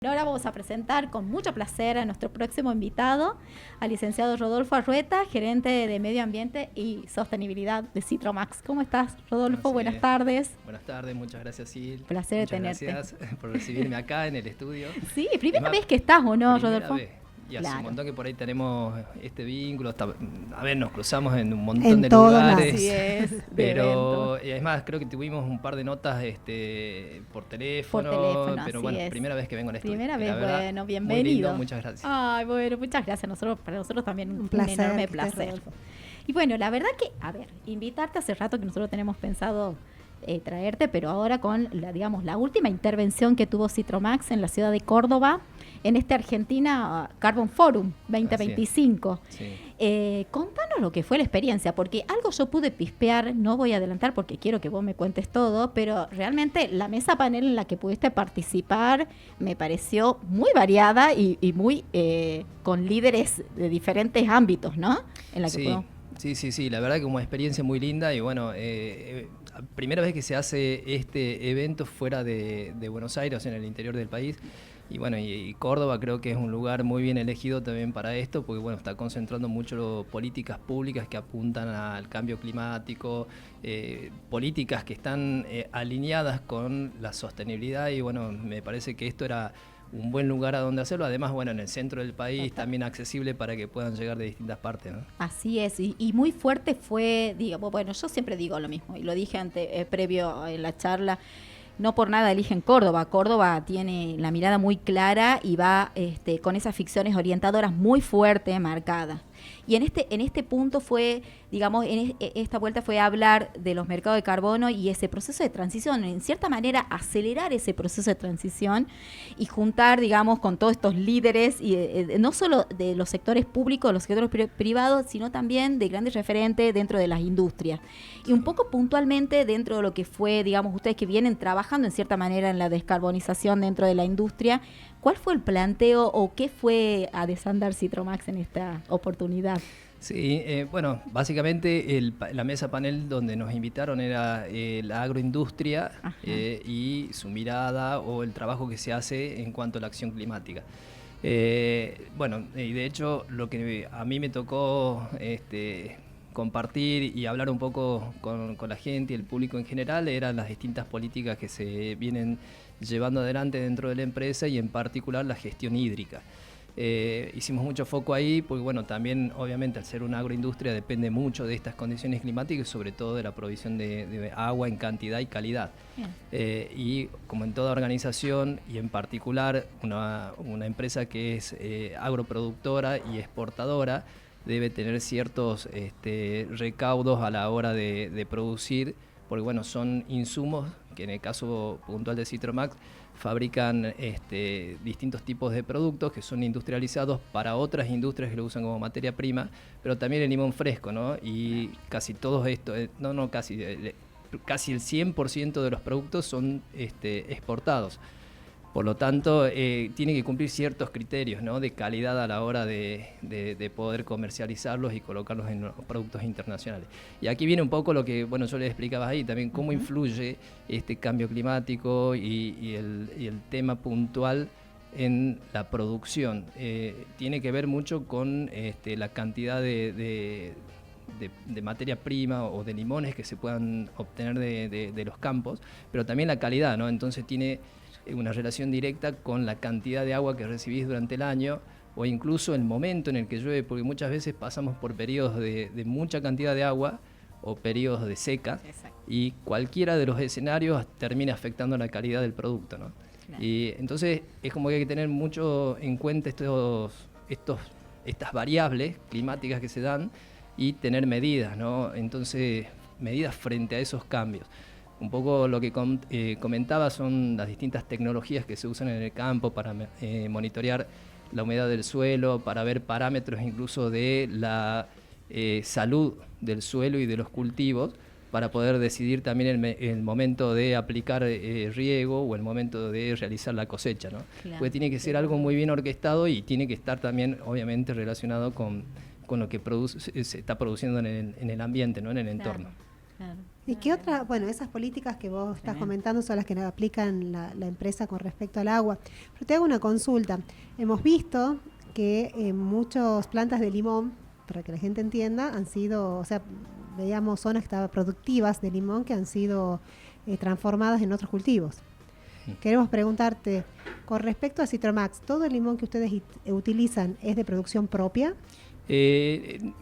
Ahora vamos a presentar con mucho placer a nuestro próximo invitado, al licenciado Rodolfo Arrueta, gerente de Medio Ambiente y Sostenibilidad de Citromax. ¿Cómo estás, Rodolfo? Buenas tardes. Buenas tardes, muchas gracias, Sil. Placer de tenerte. Gracias por recibirme acá en el estudio. Sí, primera vez que estás, ¿o no, primera Rodolfo? Vez. Y hace Claro. un montón que por ahí tenemos este vínculo. Nos cruzamos en un montón de lugares. Así es. Pero es más, creo que tuvimos un par de notas por teléfono. Pero bueno, primera vez que vengo en estudio. Primera vez, verdad, bueno, bienvenido. Muy lindo, muchas gracias. Ay, bueno, muchas gracias. Para nosotros también un enorme placer. Y bueno, la verdad que, invitarte hace rato que nosotros tenemos pensado traerte, pero ahora con la última intervención que tuvo Citromax en la ciudad de Córdoba, en este Argentina Carbon Forum 2025. Sí. Contanos lo que fue la experiencia, porque algo yo pude pispear, no voy a adelantar porque quiero que vos me cuentes todo, pero realmente la mesa panel en la que pudiste participar me pareció muy variada y muy con líderes de diferentes ámbitos, ¿no? En la que Sí, la verdad que como experiencia muy linda y bueno, primera vez que se hace este evento fuera de Buenos Aires, en el interior del país. Y bueno, y Córdoba creo que es un lugar muy bien elegido también para esto, porque bueno, está concentrando mucho políticas públicas que apuntan al cambio climático, políticas que están alineadas con la sostenibilidad y bueno, me parece que esto era un buen lugar a donde hacerlo, además bueno, en el centro del país, también accesible para que puedan llegar de distintas partes, ¿no? Así es, y muy fuerte fue, bueno, yo siempre digo lo mismo, y lo dije previo en la charla. No por nada eligen Córdoba. Córdoba tiene la mirada muy clara y va con esas ficciones orientadoras muy fuertes, marcadas. Y en este punto fue, esta vuelta fue hablar de los mercados de carbono y ese proceso de transición, en cierta manera acelerar ese proceso de transición y juntar, con todos estos líderes, y no solo de los sectores públicos, los sectores privados, sino también de grandes referentes dentro de las industrias. Y un poco puntualmente dentro de lo que fue, ustedes que vienen trabajando en cierta manera en la descarbonización dentro de la industria, ¿cuál fue el planteo o qué fue a desandar Citromax en esta oportunidad? Sí, bueno, básicamente la mesa panel donde nos invitaron era la agroindustria y su mirada o el trabajo que se hace en cuanto a la acción climática. Bueno, y de hecho lo que a mí me tocó compartir y hablar un poco con la gente y el público en general eran las distintas políticas que se vienen llevando adelante dentro de la empresa y en particular la gestión hídrica. Hicimos mucho foco ahí porque bueno, también obviamente al ser una agroindustria depende mucho de estas condiciones climáticas y sobre todo de la provisión de agua en cantidad y calidad. Y como en toda organización y en particular una empresa que es agroproductora y exportadora, debe tener ciertos recaudos a la hora de producir, porque bueno, son insumos que en el caso puntual de Citromax fabrican distintos tipos de productos que son industrializados para otras industrias que lo usan como materia prima, pero también el limón fresco, ¿no? Y casi todos estos, casi el 100% de los productos son exportados. Por lo tanto, tiene que cumplir ciertos criterios, ¿no?, de calidad a la hora de poder comercializarlos y colocarlos en los productos internacionales. Y aquí viene un poco lo que yo les explicaba ahí, también cómo influye este cambio climático y el tema puntual en la producción. Tiene que ver mucho con la cantidad de materia prima o de limones que se puedan obtener de los campos, pero también la calidad, ¿no? Entonces tiene una relación directa con la cantidad de agua que recibís durante el año o incluso el momento en el que llueve, porque muchas veces pasamos por periodos de mucha cantidad de agua o periodos de seca. Exacto. Y cualquiera de los escenarios termina afectando la calidad del producto, ¿no? Claro. Y entonces es como que hay que tener mucho en cuenta estas variables climáticas que se dan y tener medidas, ¿no? Entonces, medidas frente a esos cambios. Un poco lo que comentaba son las distintas tecnologías que se usan en el campo para monitorear la humedad del suelo, para ver parámetros incluso de la salud del suelo y de los cultivos, para poder decidir también el momento de aplicar riego o el momento de realizar la cosecha, ¿no? Claro. Porque tiene que ser algo muy bien orquestado y tiene que estar también obviamente relacionado con lo que se está produciendo en el ambiente, ¿no?, en el entorno. Claro. ¿Y qué otra? Bueno, esas políticas que vos estás comentando son las que aplican la empresa con respecto al agua. Pero te hago una consulta. Hemos visto que muchas plantas de limón, para que la gente entienda, han sido, o sea, veíamos zonas que estaban productivas de limón que han sido transformadas en otros cultivos. Queremos preguntarte, con respecto a Citromax, ¿todo el limón que ustedes utilizan es de producción propia?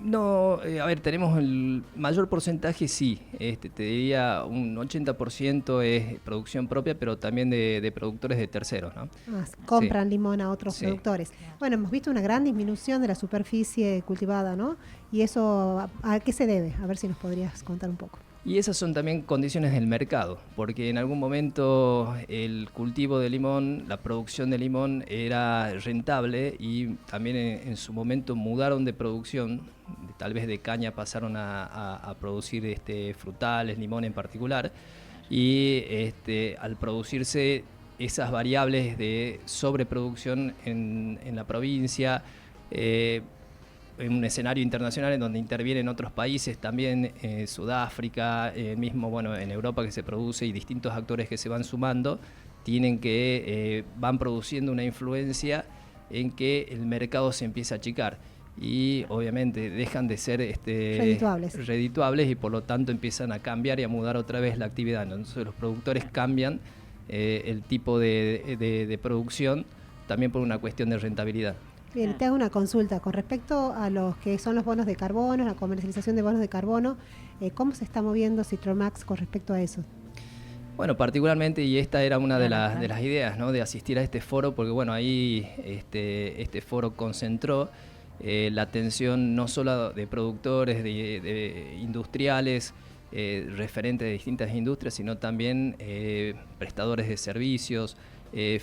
No, a ver, tenemos el mayor porcentaje, sí, te diría un 80% es producción propia, pero también de productores de terceros, ¿no? Compran limón a otros productores. Bueno, hemos visto una gran disminución de la superficie cultivada, ¿no? ¿Y eso a qué se debe? A ver si nos podrías contar un poco. Y esas son también condiciones del mercado, porque en algún momento el cultivo de limón, la producción de limón era rentable y también en su momento mudaron de producción, tal vez de caña pasaron a producir frutales, limón en particular, y al producirse esas variables de sobreproducción en la provincia, en un escenario internacional en donde intervienen otros países, también Sudáfrica, mismo bueno, en Europa que se produce y distintos actores que se van sumando, van produciendo una influencia en que el mercado se empieza a achicar y obviamente dejan de ser redituables y por lo tanto empiezan a cambiar y a mudar otra vez la actividad. Entonces los productores cambian el tipo de producción también por una cuestión de rentabilidad. Bien, te hago una consulta con respecto a los que son los bonos de carbono, la comercialización de bonos de carbono. ¿Cómo se está moviendo Citromax con respecto a eso? Bueno, particularmente, y esta era una de las ideas, ¿no?, de asistir a este foro, porque bueno, ahí este foro concentró la atención no solo de productores, de industriales, referentes de distintas industrias, sino también prestadores de servicios,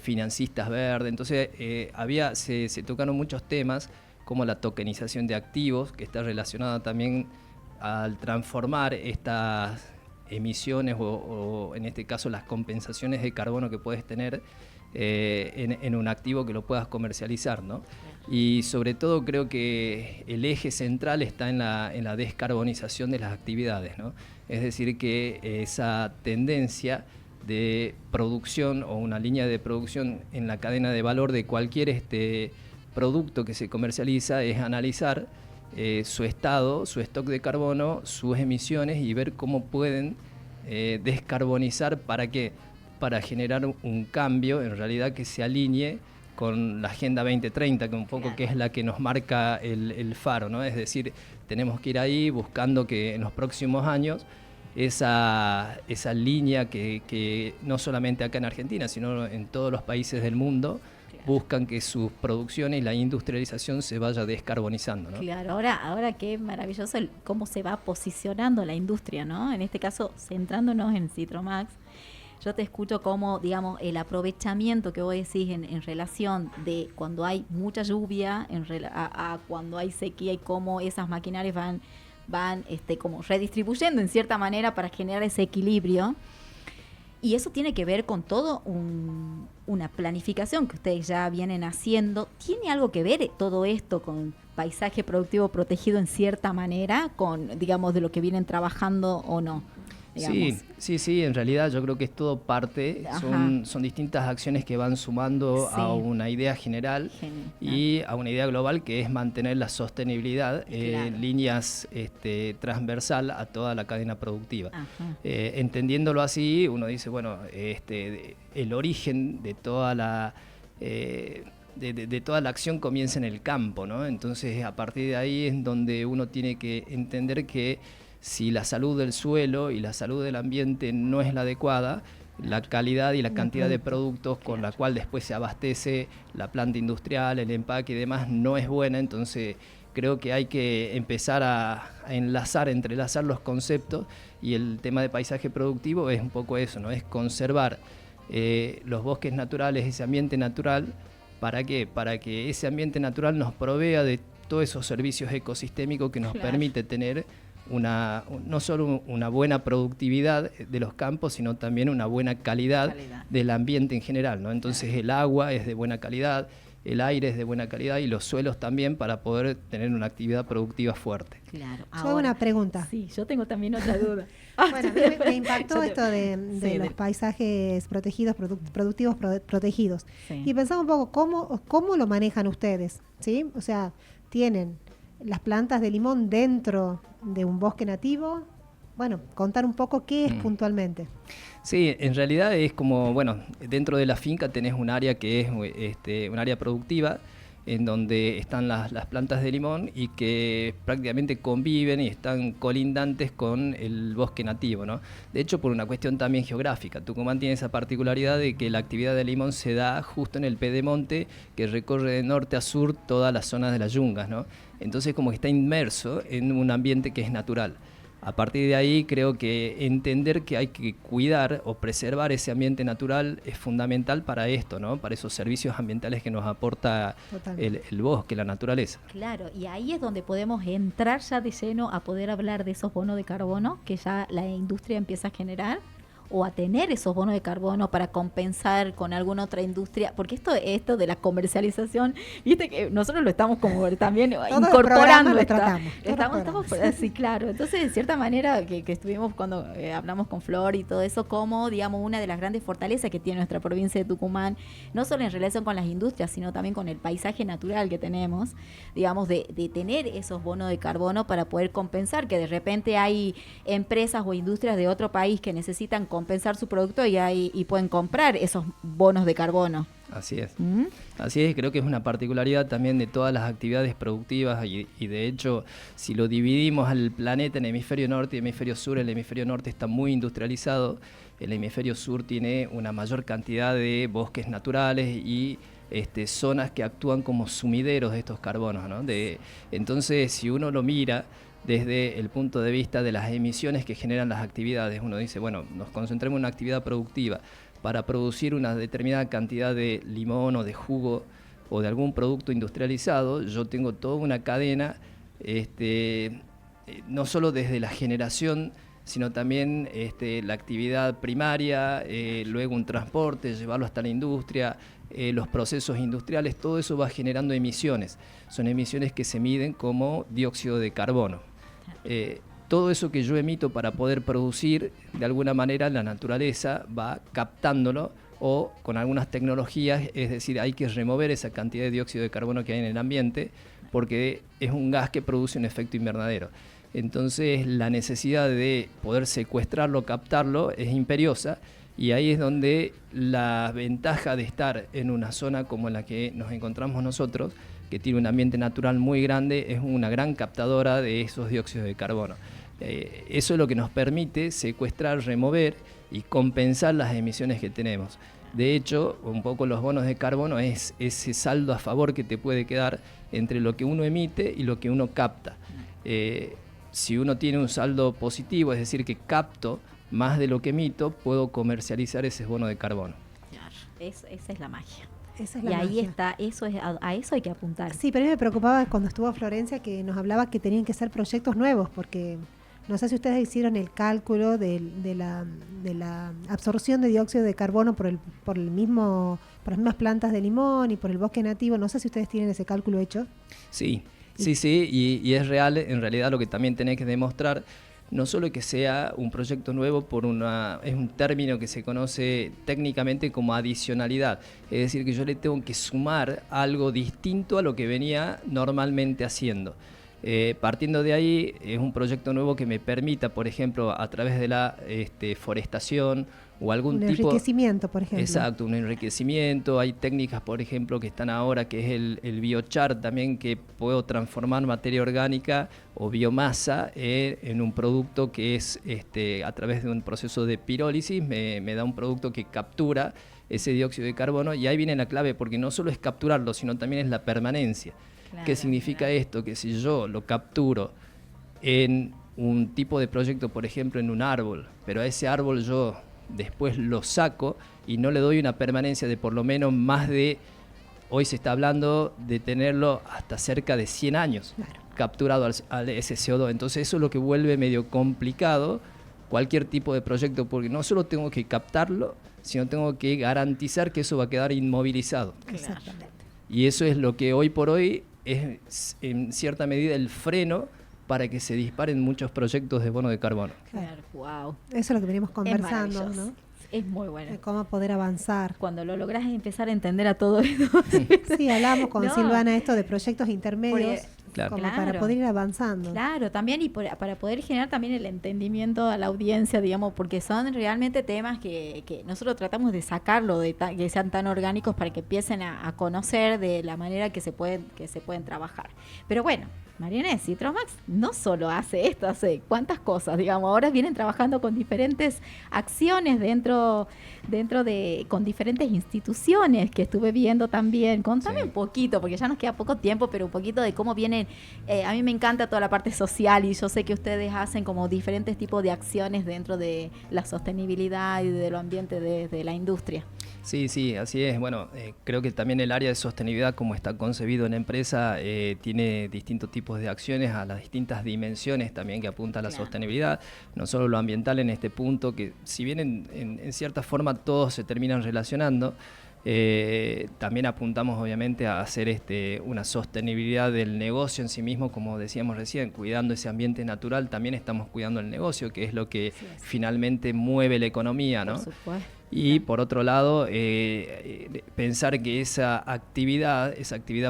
financistas verdes. Entonces se tocaron muchos temas como la tokenización de activos, que está relacionada también al transformar estas emisiones o en este caso las compensaciones de carbono que puedes tener en un activo que lo puedas comercializar, ¿no? Y sobre todo creo que el eje central está en la descarbonización de las actividades, ¿no? Es decir, que esa tendencia de producción o una línea de producción en la cadena de valor de cualquier producto que se comercializa es analizar su estado, su stock de carbono, sus emisiones y ver cómo pueden descarbonizar. ¿Para qué? Para generar un cambio en realidad que se alinee con la Agenda 2030, que un poco que es la que nos marca el faro, ¿no? Es decir, tenemos que ir ahí buscando que en los próximos años esa línea que no solamente acá en Argentina, sino en todos los países del mundo, buscan que sus producciones y la industrialización se vaya descarbonizando, ¿no? Claro, ahora qué maravilloso cómo se va posicionando la industria, ¿no? En este caso, centrándonos en Citromax, yo te escucho como, digamos, el aprovechamiento que vos decís en relación de cuando hay mucha lluvia a cuando hay sequía y cómo esas maquinarias van como redistribuyendo en cierta manera para generar ese equilibrio. Y eso tiene que ver con todo una planificación que ustedes ya vienen haciendo. ¿Tiene algo que ver todo esto con paisaje productivo protegido en cierta manera, con, digamos, de lo que vienen trabajando o no? Sí, en realidad yo creo que es todo parte, son distintas acciones que van sumando a una idea general y a una idea global que es mantener la sostenibilidad en líneas transversal a toda la cadena productiva. Entendiéndolo así, uno dice, bueno, el origen de toda la... De toda la acción comienza en el campo, ¿no? Entonces a partir de ahí es donde uno tiene que entender que si la salud del suelo y la salud del ambiente no es la adecuada, la calidad y la cantidad de productos con la cual después se abastece la planta industrial, el empaque y demás no es buena. Entonces creo que hay que empezar a entrelazar los conceptos, y el tema de paisaje productivo es un poco eso, ¿no? Es conservar los bosques naturales, ese ambiente natural. ¿Para qué? Para que ese ambiente natural nos provea de todos esos servicios ecosistémicos que nos permite tener no solo una buena productividad de los campos, sino también una buena calidad del ambiente en general, ¿no? Entonces el agua es de buena calidad, el aire es de buena calidad y los suelos también para poder tener una actividad productiva fuerte. Claro. Yo hago una pregunta. Sí, yo tengo también otra duda. Bueno, a mí me impactó esto de los paisajes protegidos, productivos protegidos. Sí. Y pensaba un poco, ¿cómo lo manejan ustedes? ¿Sí? O sea, ¿tienen las plantas de limón dentro de un bosque nativo? Bueno, contar un poco qué es puntualmente. Sí, en realidad es como, bueno, dentro de la finca tenés un área que es un área productiva, en donde están las plantas de limón y que prácticamente conviven y están colindantes con el bosque nativo, ¿no? De hecho, por una cuestión también geográfica. Tucumán tiene esa particularidad de que la actividad de limón se da justo en el pedemonte que recorre de norte a sur todas las zonas de las yungas, ¿no? Entonces como que está inmerso en un ambiente que es natural. A partir de ahí creo que entender que hay que cuidar o preservar ese ambiente natural es fundamental para esto, ¿no? Para esos servicios ambientales que nos aporta el bosque, la naturaleza. Claro, y ahí es donde podemos entrar ya de lleno a poder hablar de esos bonos de carbono que ya la industria empieza a generar, o a tener esos bonos de carbono para compensar con alguna otra industria, porque esto de la comercialización, viste que nosotros lo estamos como también incorporando. Estamos sí, claro. Entonces, de cierta manera, que estuvimos cuando hablamos con Flor y todo eso, como, digamos, una de las grandes fortalezas que tiene nuestra provincia de Tucumán, no solo en relación con las industrias, sino también con el paisaje natural que tenemos, digamos, de tener esos bonos de carbono para poder compensar, que de repente hay empresas o industrias de otro país que necesitan compensar su producto y pueden comprar esos bonos de carbono. Así es. Así es, creo que es una particularidad también de todas las actividades productivas y de hecho, si lo dividimos al planeta en hemisferio norte y hemisferio sur, el hemisferio norte está muy industrializado, el hemisferio sur tiene una mayor cantidad de bosques naturales y zonas que actúan como sumideros de estos carbonos, ¿no? Entonces, si uno lo mira desde el punto de vista de las emisiones que generan las actividades, uno dice, bueno, nos concentremos en una actividad productiva para producir una determinada cantidad de limón o de jugo o de algún producto industrializado. Yo tengo toda una cadena, no solo desde la generación, sino también la actividad primaria, luego un transporte, llevarlo hasta la industria, los procesos industriales, todo eso va generando emisiones. Son emisiones que se miden como dióxido de carbono. Todo eso que yo emito para poder producir, de alguna manera la naturaleza va captándolo o con algunas tecnologías, es decir, hay que remover esa cantidad de dióxido de carbono que hay en el ambiente porque es un gas que produce un efecto invernadero. Entonces la necesidad de poder secuestrarlo, captarlo, es imperiosa y ahí es donde la ventaja de estar en una zona como la que nos encontramos nosotros, que tiene un ambiente natural muy grande, es una gran captadora de esos dióxidos de carbono. Eso es lo que nos permite secuestrar, remover y compensar las emisiones que tenemos. De hecho, un poco los bonos de carbono es ese saldo a favor que te puede quedar entre lo que uno emite y lo que uno capta. Si uno tiene un saldo positivo, es decir, que capto más de lo que emito, puedo comercializar ese bono de carbono. Claro, esa es la magia. Esa es y la ahí magia. está, a eso hay que apuntar. Sí, pero a mí me preocupaba cuando estuvo Florencia que nos hablaba que tenían que ser proyectos nuevos, porque no sé si ustedes hicieron el cálculo de la absorción de dióxido de carbono por las mismas plantas de limón y por el bosque nativo. No sé si ustedes tienen ese cálculo hecho. Sí, y es real, en realidad lo que también tenés que demostrar, no solo que sea un proyecto nuevo es un término que se conoce técnicamente como adicionalidad, es decir, que yo le tengo que sumar algo distinto a lo que venía normalmente haciendo. Partiendo de ahí, es un proyecto nuevo que me permita, por ejemplo, a través de la forestación o algún tipo... Un enriquecimiento, por ejemplo. Exacto, un enriquecimiento. Hay técnicas, por ejemplo, que están ahora, que es el biochar también, que puedo transformar materia orgánica o biomasa en un producto que es, a través de un proceso de pirólisis, me da un producto que captura ese dióxido de carbono. Y ahí viene la clave, porque no solo es capturarlo, sino también es la permanencia. Claro, ¿qué significa esto? Que si yo lo capturo en un tipo de proyecto, por ejemplo, en un árbol, pero a ese árbol yo después lo saco y no le doy una permanencia de por lo menos más de, hoy se está hablando de tenerlo hasta cerca de 100 años, claro, capturado al ese CO2. Entonces eso es lo que vuelve medio complicado cualquier tipo de proyecto, porque no solo tengo que captarlo, sino tengo que garantizar que eso va a quedar inmovilizado. Exactamente. Y eso es lo que hoy por hoy es en cierta medida el freno para que se disparen muchos proyectos de bono de carbono. Claro, wow. Eso es lo que venimos conversando, Es ¿no? Es muy bueno. De cómo poder avanzar. Cuando lo logras empezar a entender a todo eso. Sí, hablamos con No. Silvana esto de proyectos intermedios, Claro. como Claro. para poder ir avanzando. Claro, también para poder generar también el entendimiento a la audiencia, digamos, porque son realmente temas que nosotros tratamos de sacarlo, que sean tan orgánicos para que empiecen a conocer de la manera que se pueden trabajar. Pero bueno, Marianés, Citromax no solo hace esto, hace cuántas cosas, digamos, ahora vienen trabajando con diferentes acciones con diferentes instituciones que estuve viendo también. Contame un poquito, porque ya nos queda poco tiempo, pero un poquito de cómo vienen. A mí me encanta toda la parte social y yo sé que ustedes hacen como diferentes tipos de acciones dentro de la sostenibilidad y de lo ambiente de la industria. Sí, así es. Bueno, creo que también el área de sostenibilidad, como está concebido en la empresa, tiene distintos tipos de acciones a las distintas dimensiones también que apunta a la sostenibilidad, no solo lo ambiental en este punto, que si bien en cierta forma todos se terminan relacionando, también apuntamos obviamente a hacer una sostenibilidad del negocio en sí mismo, como decíamos recién, cuidando ese ambiente natural, también estamos cuidando el negocio, que es lo que finalmente mueve la economía, ¿no? Por supuesto. Y por otro lado, pensar que esa actividad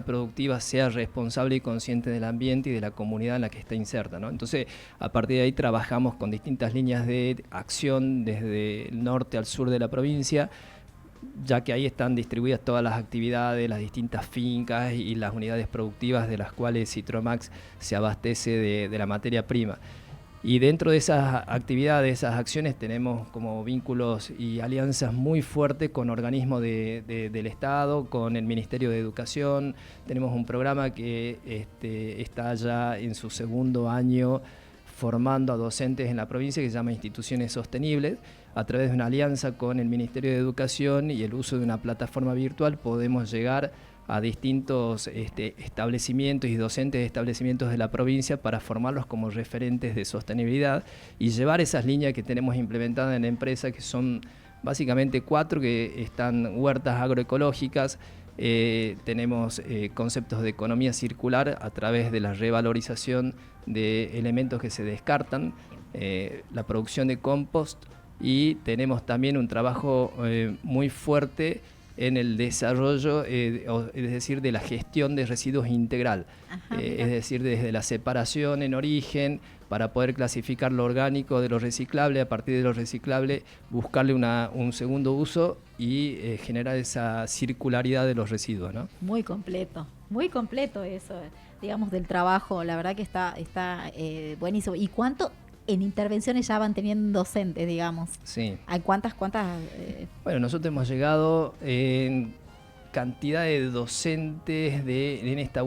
productiva sea responsable y consciente del ambiente y de la comunidad en la que está inserta, ¿no? Entonces, a partir de ahí trabajamos con distintas líneas de acción desde el norte al sur de la provincia, ya que ahí están distribuidas todas las actividades, las distintas fincas y las unidades productivas de las cuales Citromax se abastece de la materia prima. Y dentro de esas actividades, esas acciones, tenemos como vínculos y alianzas muy fuertes con organismos del Estado, con el Ministerio de Educación. Tenemos un programa que está ya en su segundo año formando a docentes en la provincia, que se llama Instituciones Sostenibles. A través de una alianza con el Ministerio de Educación y el uso de una plataforma virtual podemos llegar a distintos establecimientos y docentes de establecimientos de la provincia para formarlos como referentes de sostenibilidad y llevar esas líneas que tenemos implementadas en la empresa, que son básicamente 4, que están huertas agroecológicas, tenemos conceptos de economía circular a través de la revalorización de elementos que se descartan, la producción de compost, y tenemos también un trabajo muy fuerte en el desarrollo, es decir, de la gestión de residuos integral. Es decir, desde la separación en origen, para poder clasificar lo orgánico de lo reciclable, a partir de lo reciclable buscarle un segundo uso y generar esa circularidad de los residuos, ¿no? Muy completo eso, digamos, del trabajo. La verdad que está buenísimo. ¿Y cuánto en intervenciones ya van teniendo docentes, digamos? Sí. ¿Hay cuántas? Bueno, nosotros hemos llegado en cantidad de docentes en este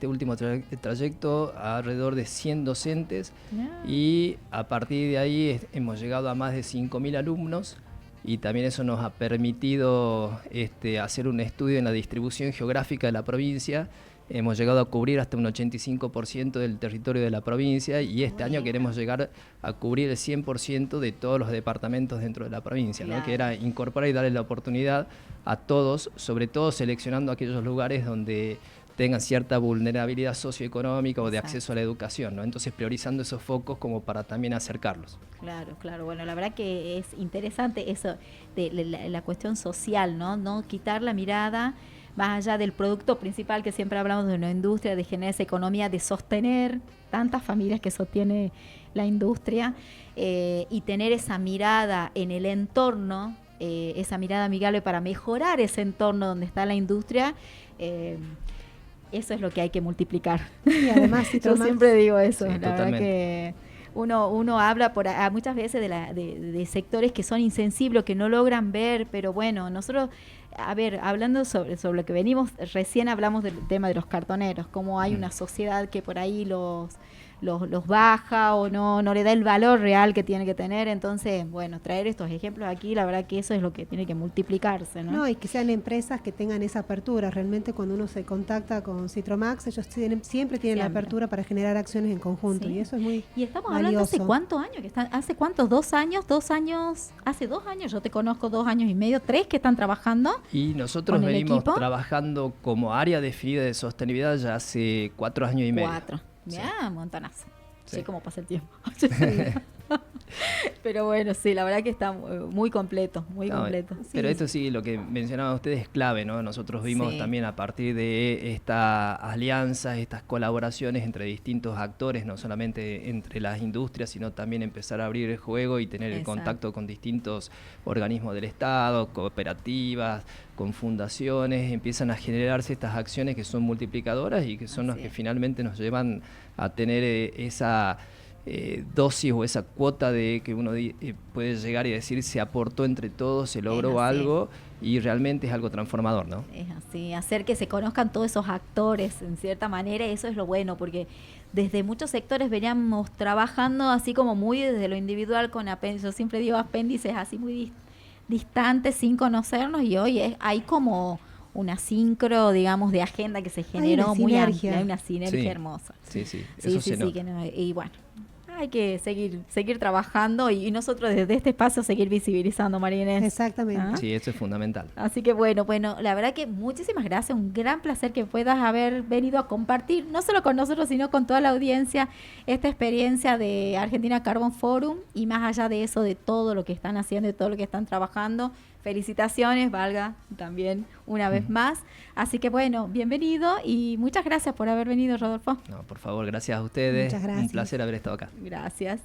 último trayecto a alrededor de 100 docentes y a partir de ahí hemos llegado a más de 5.000 alumnos y también eso nos ha permitido hacer un estudio en la distribución geográfica de la provincia. Hemos llegado a cubrir hasta un 85% del territorio de la provincia y este año queremos llegar a cubrir el 100% de todos los departamentos dentro de la provincia, ¿no? Que era incorporar y darle la oportunidad a todos, sobre todo seleccionando aquellos lugares donde tengan cierta vulnerabilidad socioeconómica o de acceso a la educación, ¿no? Entonces priorizando esos focos como para también acercarlos. Claro. Bueno, la verdad que es interesante eso de la cuestión social, ¿no? No quitar la mirada más allá del producto principal, que siempre hablamos de una industria, de generar esa economía, de sostener tantas familias que sostiene la industria, y tener esa mirada en el entorno, esa mirada amigable para mejorar ese entorno donde está la industria. Eso es lo que hay que multiplicar. Y además, yo siempre digo eso, sí, la verdad que uno habla muchas veces de sectores que son insensibles, que no logran ver, pero bueno, nosotros, hablando sobre lo que venimos, recién hablamos del tema de los cartoneros, cómo hay una sociedad que por ahí los baja o no le da el valor real que tiene que tener. Entonces, bueno, traer estos ejemplos aquí, la verdad que eso es lo que tiene que multiplicarse, ¿no? No, y que sean empresas que tengan esa apertura. Realmente cuando uno se contacta con Citromax, ellos siempre tienen la apertura para generar acciones en conjunto, y eso es muy Y estamos valioso. hablando hace cuántos años que están, hace cuántos, 2 años, hace 2 años, yo te conozco 2 años y medio, 3 que están trabajando. Y nosotros venimos trabajando como área definida de sostenibilidad ya hace 4 años y medio. 4, ya, montonazo. Sí. Sí, cómo pasa el tiempo. Pero bueno, sí, la verdad que está muy completo, muy completo. Pero esto sí, lo que mencionaban ustedes es clave, ¿no? Nosotros vimos también a partir de estas alianzas, estas colaboraciones entre distintos actores, no solamente entre las industrias, sino también empezar a abrir el juego y tener el contacto con distintos organismos del Estado, cooperativas, con fundaciones, empiezan a generarse estas acciones que son multiplicadoras y que son las que finalmente nos llevan a tener esa dosis o esa cuota de que uno puede llegar y decir se aportó entre todos, se logró algo y realmente es algo transformador, ¿no? Es así, hacer que se conozcan todos esos actores en cierta manera, eso es lo bueno, porque desde muchos sectores veníamos trabajando así como muy desde lo individual con apéndices, yo siempre digo apéndices así muy distantes sin conocernos, y hoy hay como una sincro, digamos, de agenda que se generó muy amplia, hay una sinergia hermosa. Sí, eso se nota. Y bueno, hay que seguir trabajando y nosotros desde este espacio seguir visibilizando, María Inés. Exactamente. ¿Ah? Sí, eso es fundamental. Así que bueno, la verdad que muchísimas gracias, un gran placer que puedas haber venido a compartir, no solo con nosotros, sino con toda la audiencia, esta experiencia de Argentina Carbon Forum, y más allá de eso, de todo lo que están haciendo y todo lo que están trabajando. Felicitaciones, valga también una vez más. Así que bueno, bienvenido y muchas gracias por haber venido, Rodolfo. No, por favor, gracias a ustedes. Muchas gracias. Un placer haber estado acá. Gracias.